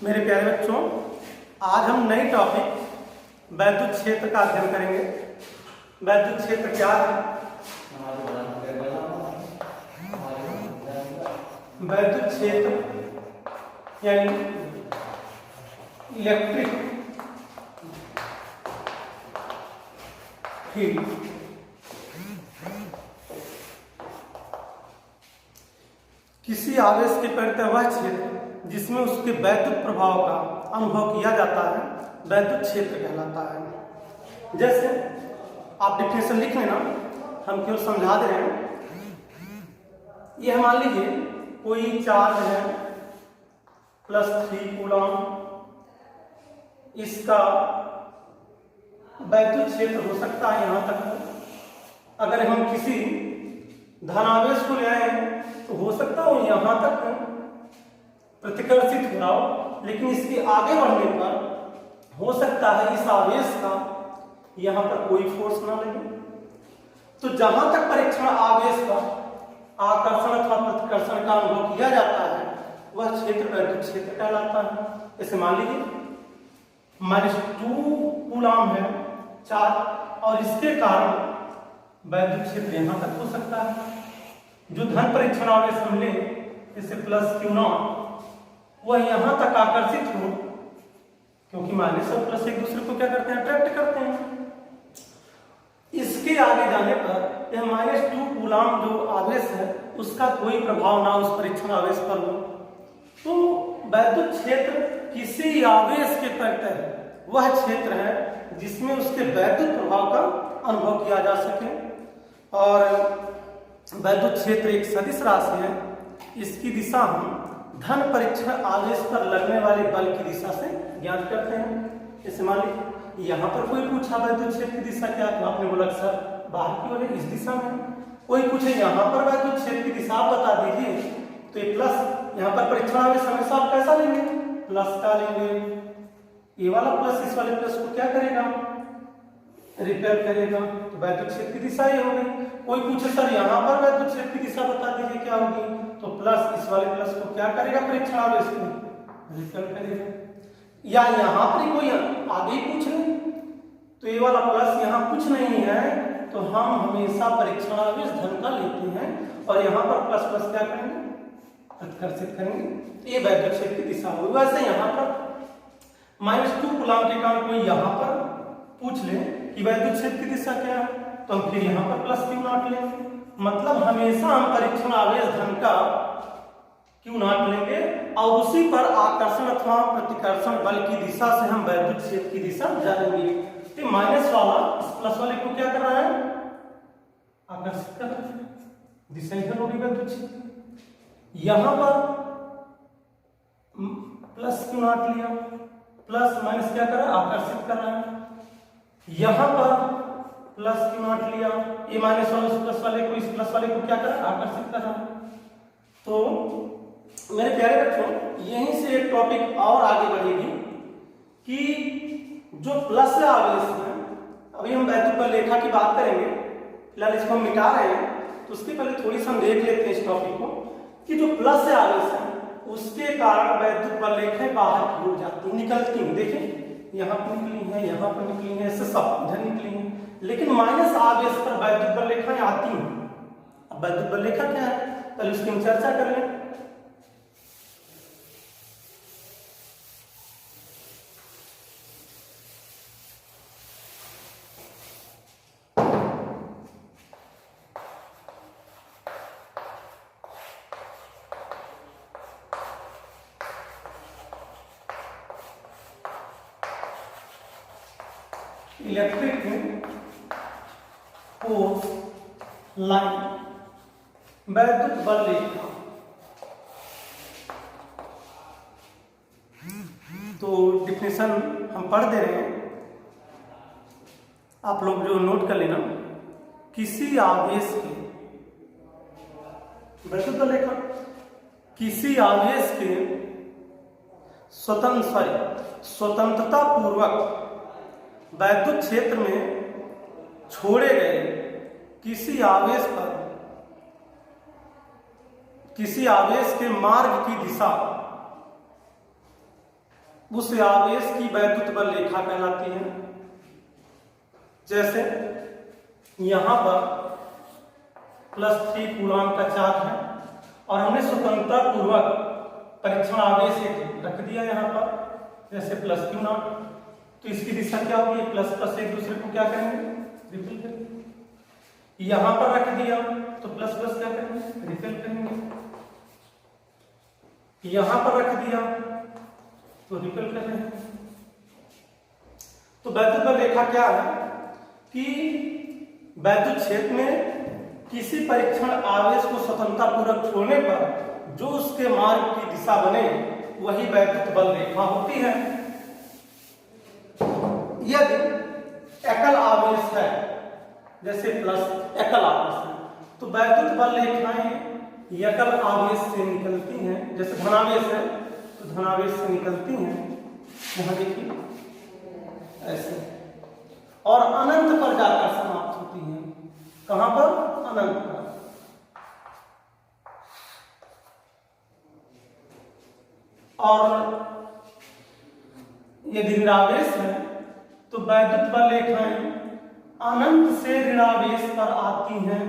मेरे प्यारे बच्चों, आज हम नई टॉपिक वैद्युत क्षेत्र का अध्ययन करेंगे। वैद्युत क्षेत्र क्या है? वैद्युत क्षेत्र यानी इलेक्ट्रिक फील्ड किसी आवेश के पड़ते वह क्षेत्र जिसमें उसके वैद्युत प्रभाव का अनुभव किया जाता है वैद्युत क्षेत्र कहलाता है। जैसे आप डिफिनेशन लिख लेना, हम केवल समझा दे रहे हैं। यह मान लीजिए कोई चार्ज है +3 कूलम, इसका वैद्युत क्षेत्र हो सकता है यहाँ तक। अगर हम किसी धनावेश को ले आए तो हो सकता है यहाँ तक प्रतिकर्षित हो रहा हो, लेकिन इसके आगे बढ़ने पर हो सकता है इस आवेश का यहाँ पर कोई फोर्स ना लगे। तो जहां तक परीक्षण आवेश का आकर्षण अथवा प्रतिकर्षण का अनुभव किया जाता है वह क्षेत्र वैद्युत क्षेत्र कहलाता है। जैसे मान लीजिए -2 कूलम है चार्ज और इसके कारण वैद्युत क्षेत्र यहाँ तक हो सकता है। जो धन परीक्षण आवेश हम ले जैसे +Q0 वह यहाँ तक आकर्षित हो, क्योंकि माइनस और प्लस एक दूसरे को क्या करते हैं, अट्रैक्ट करते हैं। इसके आगे जाने पर यह -2 कूलम जो आवेश है उसका कोई प्रभाव ना उस परीक्षण आवेश पर हो। तो वैद्युत क्षेत्र किसी आवेश के प्रत्यय वह क्षेत्र है जिसमें उसके वैद्युत प्रभाव का अनुभव किया जा सके। और वैद्युत क्षेत्र एक सदिश राशि है, इसकी दिशा हम धन परीक्षण आवेश पर लगने वाले बल की दिशा से ज्ञात करते हैं। जैसे मान लीजिए यहाँ पर कोई पूछा वैद्युत क्षेत्र की दिशा क्या, तो आपने बोला सर बाहर की ओर इस दिशा में। कोई पूछे यहाँ पर वैद्युत क्षेत्र की दिशा आप बता दीजिए, तो ये प्लस यहाँ पर परीक्षण आवेश हमेशा आप कैसा लेंगे, प्लस का लेंगे। ये वाला प्लस इस वाले प्लस को क्या करेगा, रिपेयर करेगा। तो वैद्युत क्षेत्र की दिशा ये हो गई। कोई पूछे सर यहाँ पर वैद्युत क्षेत्र की दिशा बता दीजिए क्या होगी, तो प्लस इस वाले प्लस को क्या करेगा, परीक्षण आवेश को रिपेयर करेगा। या यहाँ पर कोई आगे ही पूछ ले तो ये वाला प्लस यहाँ कुछ नहीं है, तो हम हमेशा परीक्षण आवेश धन का लेते हैं और यहाँ पर प्लस प्लस क्या करेंगे, प्रतिकर्षित करेंगे। ये वैद्युत क्षेत्र की दिशा होगी। वैसे यहाँ पर -2 कूलम के कारण कोई यहाँ पर पूछ ले कि वैद्युत क्षेत्र की दिशा क्या है, तो हम फिर यहाँ पर +Q0 लेंगे। मतलब हमेशा हम परीक्षण आवेश धन का Q0 लेंगे और उसी पर आकर्षण अथवा प्रतिकर्षण बल की दिशा से हम वैद्युत क्षेत्र की दिशा जानेंगे। तो माइनस वाला इस प्लस वाले को क्या कर रहा है, आकर्षित कर रहा है, दिशा इधर होगी वैद्युत क्षेत्र। यहाँ पर +Q0 लिया, प्लस माइनस क्या कर रहा है, आकर्षित कर रहा है। यहाँ पर +Q0 लिया, ये माइनस वाले प्लस वाले को इस प्लस वाले को क्या कर रहा है, आकर्षित कर रहा है। तो मेरे प्यारे बच्चों, यहीं से एक टॉपिक और आगे बढ़ेगी कि जो प्लस आवेश है, अभी हम वैद्युत बलरेखा की बात करेंगे, फिलहाल इसको हम मिटा रहे हैं। तो उसके पहले थोड़ी सी हम देख लेते हैं इस टॉपिक को कि जो प्लस आवेश है उसके कारण वैद्युत बलरेखाएं बाहर की ओर जाती निकलती हैं। देखिए यहाँ पर निकली है, यहाँ पर निकली है, इससे सब इधर निकली है। लेकिन माइनस आवेश पर वैद्युत बलरेखाएं आती हैं। अब वैद्युत बलरेखा क्या है, पहले उसकी हम चर्चा कर लें। इलेक्ट्रिक फोर्स लाइन वैद्युत बलरेखा। तो डिफिनेशन हम पढ़ दे रहे हैं, आप लोग जो नोट कर लेना। किसी आवेश के वैद्युत बलरेखा किसी आवेश के स्वतंत्रता पूर्वक वैद्युत क्षेत्र में छोड़े गए किसी आवेश पर किसी आवेश के मार्ग की दिशा उस आवेश की वैद्युत बल रेखा कहलाती है। जैसे यहां पर +3 कूलॉम का चार्ज है और हमने स्वतंत्रता पूर्वक परीक्षण आवेश एक रख दिया यहाँ पर, जैसे +Q0, तो इसकी दिशा क्या होगी? प्लस प्लस एक दूसरे को क्या करेंगे? रिपेल करेंगे। यहां पर रख दिया तो प्लस प्लस क्या करेंगे? रिपेल करेंगे। यहां पर रख दिया तो रिपेल कर रहे हैं। तो वैद्युत बल रेखा क्या है कि वैद्युत क्षेत्र में किसी परीक्षण आवेश को स्वतंत्रता पूर्वक छोड़ने पर जो उसके मार्ग की दिशा बने वही वैद्युत बल रेखा होती है। यदि एकल आवेश है, जैसे प्लस एकल आवेश है, तो वैद्युत बल रेखाएं एकल आवेश से निकलती हैं। जैसे धनावेश है तो धनावेश से निकलती हैं, यहां देखिए ऐसे, और अनंत पर जाकर समाप्त होती हैं। कहां पर? अनंत पर। और यदि ऋणावेश है तो वैद्युत बल रेखाएं अनंत से ऋणावेश पर आती हैं।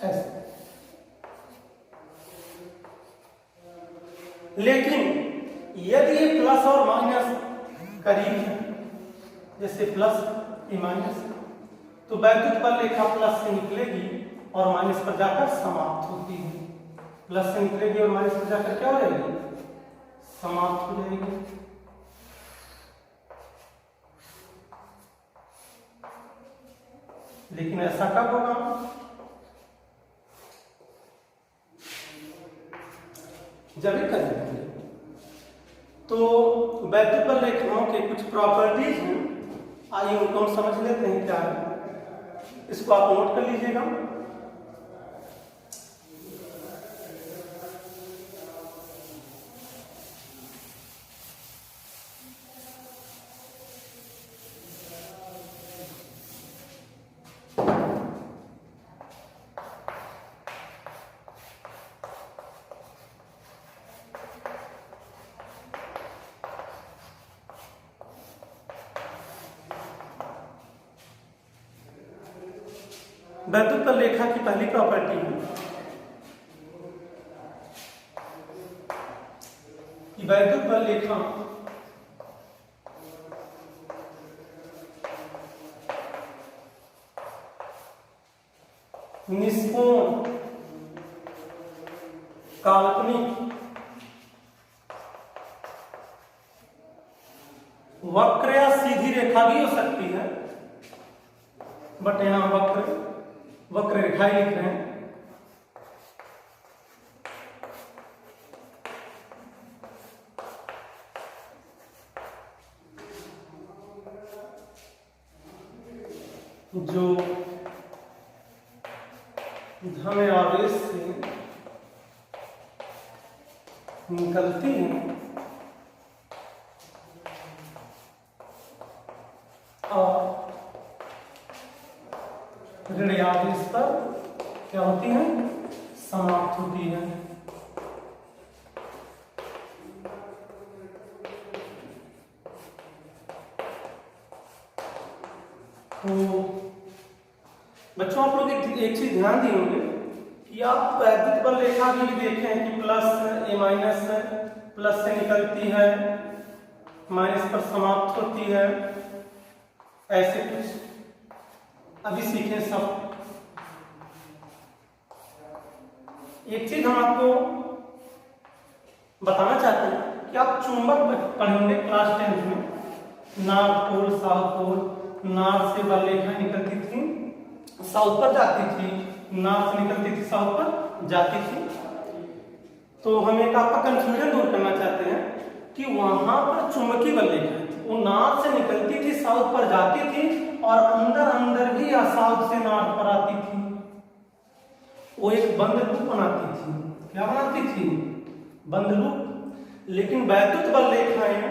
ऐसे। लेकिन यदि ये प्लस और माइनस करीब है, जैसे प्लस ये माइनस, तो वैद्युत बल रेखा प्लस से निकलेगी और माइनस पर जाकर समाप्त होती है। प्लस से निकलेगी और माइनस पर जाकर क्या हो जाएगी? समाप्त हो जाएगी। लेकिन ऐसा कब होगा? जब ये करेंगे। तो वैद्युत बल रेखाओं के कुछ प्रॉपर्टीज हैं, आइए उनको हम समझ लेते हैं क्या है। इसको आप नोट कर लीजिएगा। वैद्युत बल रेखा की पहली प्रॉपर्टी है कि वैद्युत बल रेखा निष्कोण, काल्पनिक, वक्र या सीधी रेखा भी हो सकती है, बट यहां वक्र रेखाएं लिख रहे हैं। जो धन आवेश से निकलती हैं और ऋण आवेश पर क्या होती है? समाप्त होती है। तो बच्चों, आप लोग एक चीज ध्यान दिए होंगे कि आप वैद्युत बल रेखा भी देखें कि प्लस ए माइनस प्लस से निकलती है, माइनस पर समाप्त होती है, ऐसे कुछ अभी सीखें सब। एक चीज हम आपको बताना चाहते हैं कि आप चुंबक पढ़ेंगे क्लास 10 में, north pole south pole, north से बल रेखा निकलती थी साउथ पर जाती थी, नॉर्थ से निकलती थी साउथ पर जाती थी। तो हम एक आपका कंफ्यूजन दूर करना चाहते हैं कि वहां पर चुंबकीय बल रेखा थी, वो नॉर्थ से निकलती थी साउथ पर जाती थी और अंदर भी साउथ से नॉर्थ पर आती थी। वो एक बंद लूप बनाती थी। क्या बनाती थी? बंद लूप। लेकिन वैद्युत बल रेखाएं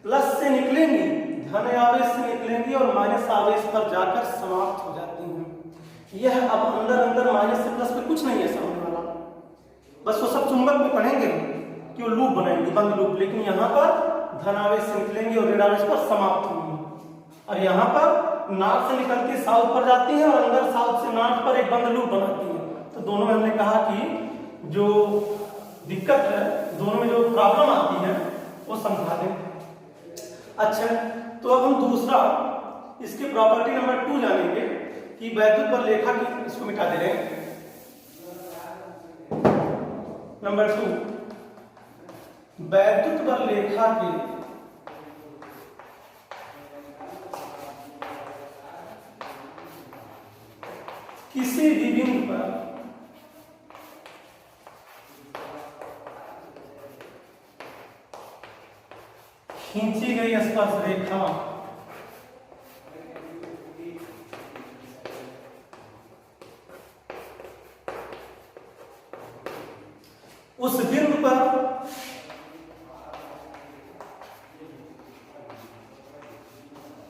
प्लस से निकलेंगी, धन आवेश से निकलेंगी और माइनस आवेश पर जाकर समाप्त हो जाती हैं। यह अब अंदर अंदर माइनस से प्लस में कुछ नहीं है समझने वाला, बस वो सब चुंबक में पढ़ेंगे कि वो लूप बनाएंगे, बंद लूप। लेकिन यहाँ पर धनावेश से निकलेंगे और ऋणावेश पर समाप्त होंगे। और यहाँ पर नॉर्थ से निकलती साउथ पर जाती है और अंदर साउथ से नॉर्थ पर एक बंद लूप बनाती है। तो दोनों में हमने कहा कि जो दिक्कत है, दोनों में जो प्रॉब्लम आती है वो समझा दें। अच्छा, तो अब हम दूसरा इसकी प्रॉपर्टी नंबर 2 जानेंगे कि वैद्युत बल रेखा की, इसको मिटा दे रहे हैं। नंबर 2, वैद्युत बल रेखा की किसी भी बिंदु पर खींची गई स्पर्श रेखा उस बिंदु पर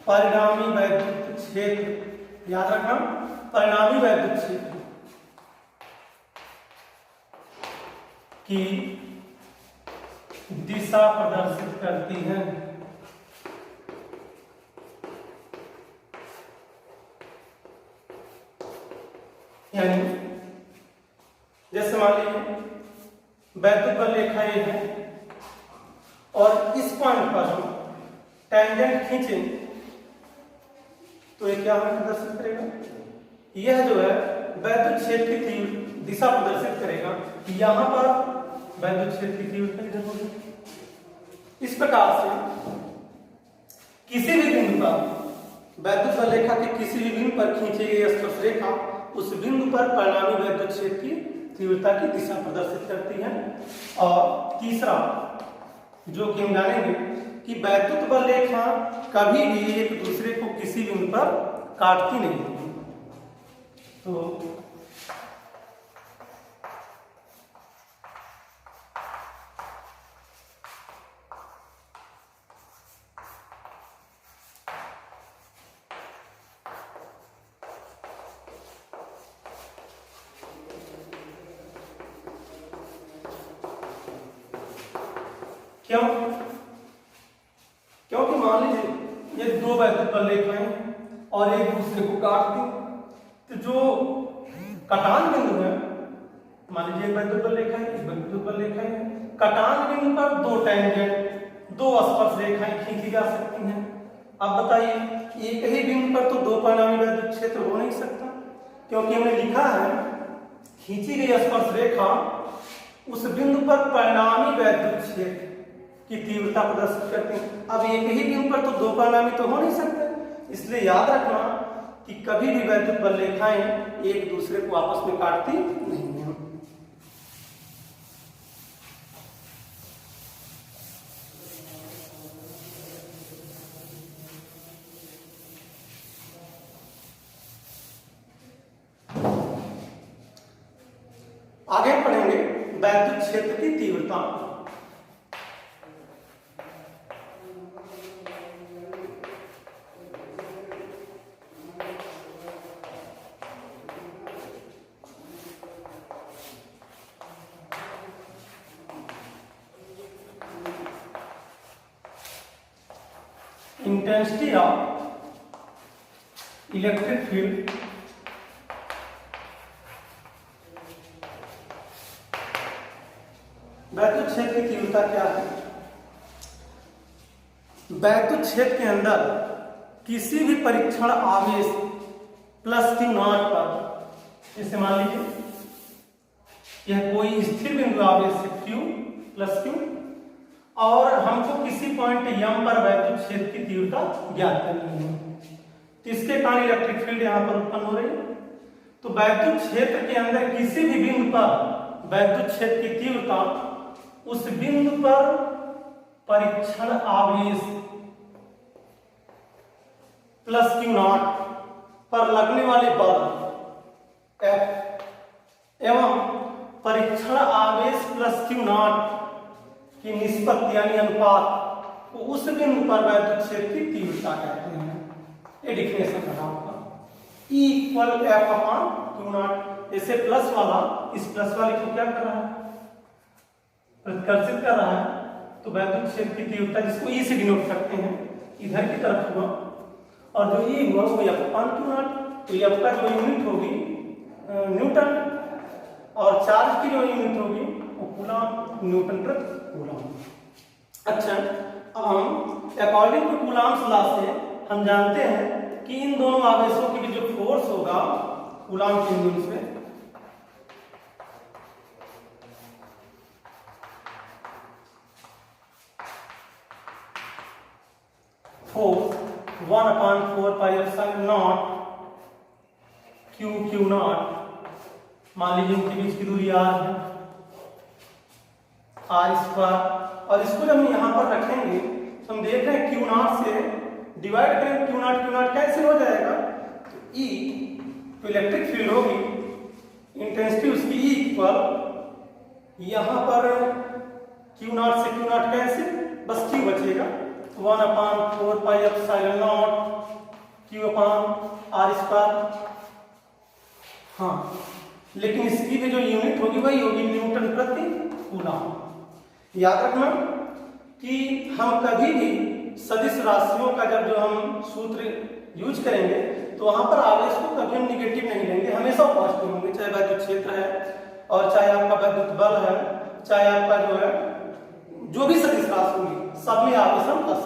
परिणामी वैद्युत क्षेत्र, याद रखना, परिणामी वैद्युत क्षेत्र की दिशा प्रदर्शित करती है। यानी जैसे मान लीजिए वैद्युत बल रेखा ये है और इस पॉइंट पर हम टेंजेंट खींचें तो ये क्या हमें प्रदर्शित करेगा? यह जो है वैद्युत क्षेत्र की तीव्र दिशा प्रदर्शित करेगा। यहां पर वैद्युत क्षेत्र की तीव्रता इधर होगी। इस प्रकार से किसी भी बिंदु पर वैद्युत बल रेखा के किसी भी बिंदु पर खींची गई स्पर्श रेखा उस बिंदु पर परिणामी वैद्युत क्षेत्र की तीव्रता की दिशा प्रदर्शित करती है। और तीसरा जो कि हम जानेंगे कि वैद्युत बल रेखा कभी भी एक दूसरे को किसी बिंदु पर काटती नहीं। तो क्यों? क्योंकि मान लीजिए ये दो वैद्युत बल रेखाएं और एक दूसरे को काटती, तो जो कटान बिंदु है, मान लीजिए एक वैद्युत बल रेखा है, एक वैद्युत बल रेखा है, कटान बिंदु पर दो टेंजेंट, दो स्पर्श रेखाएं खींची जा सकती हैं। अब बताइए एक ही बिंदु पर तो दो परिणामी वैद्युत क्षेत्र हो नहीं सकता, क्योंकि हमने लिखा है खींची गई स्पर्श रेखा उस बिंदु पर परिणामी वैद्युत क्षेत्र की तीव्रता प्रदर्शित करते हैं। अब एक ही बिंदु पर तो दो परिणामी तो हो नहीं सकते, इसलिए याद रखना कि कभी भी वैद्युत बल रेखाएं एक दूसरे को आपस में काटती नहीं है। आगे पढ़ेंगे वैद्युत क्षेत्र की तीव्रता। इंटेंसिटी ऑफ इलेक्ट्रिक फील्ड वैद्युत क्षेत्र की तीव्रता क्या है? वैद्युत क्षेत्र के अंदर किसी भी परीक्षण आवेश प्लस Q नॉट पर, जैसे मान लीजिए यह कोई स्थिर बिंदु आवेश है Q प्लस Q और हमको किसी पॉइंट m पर वैद्युत क्षेत्र की तीव्रता ज्ञात करनी है, तो इसके कारण इलेक्ट्रिक फील्ड यहां पर उत्पन्न हो रही है। तो वैद्युत क्षेत्र के अंदर किसी भी बिंदु पर वैद्युत क्षेत्र की तीव्रता उस बिंदु पर परीक्षण आवेश प्लस Q नॉट पर लगने वाले बल F एवं परीक्षण आवेश प्लस Q नॉट की निष्पत्ति यानी अनुपात को उस बिंदु पर वैद्युत क्षेत्र की तीव्रता कहते हैं। ये डिफिनेशन बना होगा। E equal F upon Q not. ऐसे प्लस वाला इस प्लस वाले को क्या कर रहा है, प्रतिकर्षित कर रहा है, तो वैद्युत क्षेत्र की तीव्रता जिसको E से डिनोट करते हैं इधर की तरफ हुआ, और जो E हुआ वो F अपॉन क्यू नॉट। तो F का जो यूनिट होगी न्यूटन, और चार्ज की जो यूनिट होगी वो कूलम, न्यूटन प्रति कूलम। अच्छा, अब हम अकॉर्डिंग टू कूलम्स लॉ से हम जानते हैं कि इन दोनों आवेशों के बीच जो फोर्स होगा कूलम के यूनिट्स में, फोर्स 1/4πε0 क्यू नॉट, मान लीजिए इनके बीच की दूरी r है, r², और इसको जब हम यहाँ पर रखेंगे तो हम देख रहे हैं क्यू नॉट से डिवाइड करें, क्यू नॉट कैंसिल हो जाएगा, तो E तो इलेक्ट्रिक फील्ड होगी, इंटेंसिटी उसकी E इक्वल, यहाँ पर क्यू नॉट से क्यू नॉट कैंसिल, बस Q बचेगा, 1/4πε0 Q/r²। हाँ, लेकिन इसकी भी जो यूनिट होगी वही होगी न्यूटन प्रति कूलम। याद रखना कि हम कभी भी सदिश राशियों का जब जो हम सूत्र यूज करेंगे तो वहां पर आवेश को कभी हम निगेटिव नहीं लेंगे, हमेशा पॉजिटिव होंगे, चाहे वैद्युत क्षेत्र है और चाहे आपका वैद्युत बल है, चाहे आपका जो है जो भी सदिश राशि होंगी सब में आवेश हम प्लस